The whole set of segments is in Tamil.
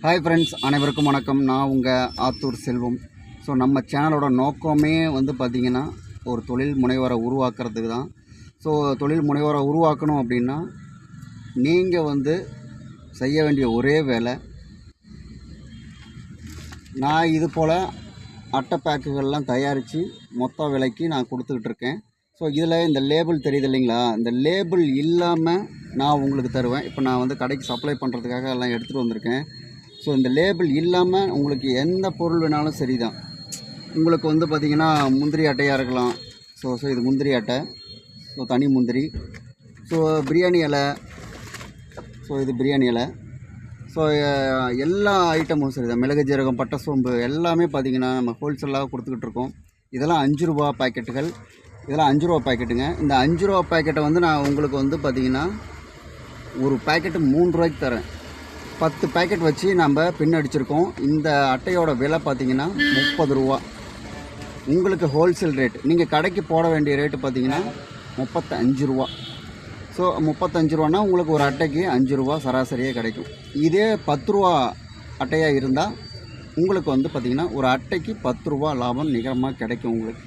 ஹாய் ஃப்ரெண்ட்ஸ், அனைவருக்கும் வணக்கம். நான் உங்கள் ஆத்தூர் செல்வம். ஸோ நம்ம சேனலோட நோக்கமே பார்த்திங்கன்னா ஒரு தொழில் முனைவரை உருவாக்குறதுக்கு தான். ஸோ தொழில் முனைவரை உருவாக்கணும் அப்படின்னா நீங்கள் செய்ய வேண்டிய ஒரே வேலை, நான் இது போல் அட்டை பேக்குகள்லாம் தயாரித்து மொத்த விலைக்கு நான் கொடுத்துக்கிட்டு இருக்கேன். ஸோ இதில் இந்த லேபிள் தெரியுது இல்லைங்களா, இந்த லேபிள் இல்லாமல் நான் உங்களுக்கு தருவேன். இப்போ நான் கடைக்கு சப்ளை பண்ணுறதுக்காக எல்லாம் எடுத்துகிட்டு வந்திருக்கேன். ஸோ இந்த லேபிள் இல்லாமல் உங்களுக்கு எந்த பொருள் வேணாலும் சரி தான். உங்களுக்கு பார்த்திங்கன்னா முந்திரி அட்டையாக இருக்கலாம். ஸோ இது முந்திரி அட்டை, ஸோ தனி முந்திரி. ஸோ பிரியாணி இலை, ஸோ இது பிரியாணி இலை. ஸோ எல்லா ஐட்டமும் சரி தான். மிளகு, ஜீரகம், பட்டை, சோம்பு எல்லாமே பார்த்திங்கன்னா நம்ம ஹோல்சேலாக கொடுத்துக்கிட்டு இருக்கோம். இதெல்லாம் 5 ரூபா பாக்கெட்டுகள். இதெல்லாம் 5 ரூபா பாக்கெட்டுங்க. இந்த 5 ரூபா பாக்கெட்டை நான் உங்களுக்கு பார்த்திங்கன்னா ஒரு பாக்கெட்டு 3 ரூபாய்க்கு தரேன். 10 பேக்கெட் வச்சு நம்ம பின் அடிச்சிருக்கோம். இந்த அட்டையோட விலை பார்த்திங்கன்னா 30 ரூபா. உங்களுக்கு ஹோல்சேல் ரேட், நீங்கள் கடைக்கு போட வேண்டிய ரேட்டு பார்த்திங்கன்னா 35 ரூபா. ஸோ 35 ரூபான்னா உங்களுக்கு ஒரு அட்டைக்கு 5 ரூபா சராசரியாக கிடைக்கும். இதே 10 ரூபா அட்டையாக இருந்தால் உங்களுக்கு பார்த்திங்கன்னா ஒரு அட்டைக்கு 10 ரூபா லாபம் நிகரமாக கிடைக்கும் உங்களுக்கு.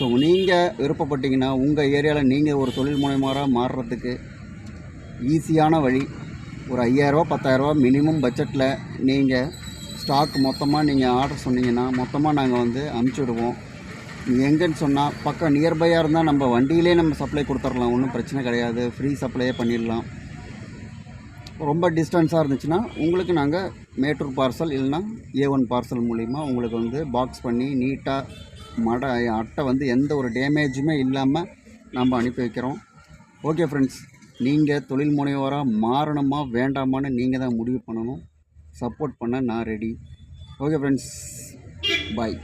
ஸோ நீங்கள் விருப்பப்பட்டீங்கன்னா உங்கள் ஏரியாவில் நீங்கள் ஒரு தொழில் முனைவோராக மாறுறதுக்கு ஈஸியான வழி, ஒரு 5000 ரூபா 10,000 ரூபா மினிமம் பட்ஜெட்டில் நீங்கள் ஸ்டாக் மொத்தமாக நீங்கள் ஆர்டர் சொன்னீங்கன்னா மொத்தமாக நாங்கள் அனுப்பிச்சி விடுவோம். நீங்கள் எங்கேன்னு சொன்னால் பக்கம் நியர்பையாக இருந்தால் நம்ம வண்டியிலே நம்ம சப்ளை கொடுத்துடலாம், ஒன்றும் பிரச்சனை கிடையாது. ஃப்ரீ சப்ளையே பண்ணிடலாம். ரொம்ப டிஸ்டன்ஸாக இருந்துச்சுன்னா உங்களுக்கு நாங்கள் மேட்டூர் பார்சல் இல்லைனா A1 பார்சல் மூலிமா உங்களுக்கு பாக்ஸ் பண்ணி நீட்டாக அட்டை எந்த ஒரு டேமேஜுமே இல்லாமல் நம்ம அனுப்பி வைக்கிறோம். ஓகே ஃப்ரெண்ட்ஸ், நீங்கள் தொழில் முனைவோராக மாறணுமா வேண்டாமான்னு நீங்கள் தான் முடிவு பண்ணணும். சப்போர்ட் பண்ண நான் ரெடி. ஓகே ஃப்ரெண்ட்ஸ், பாய்.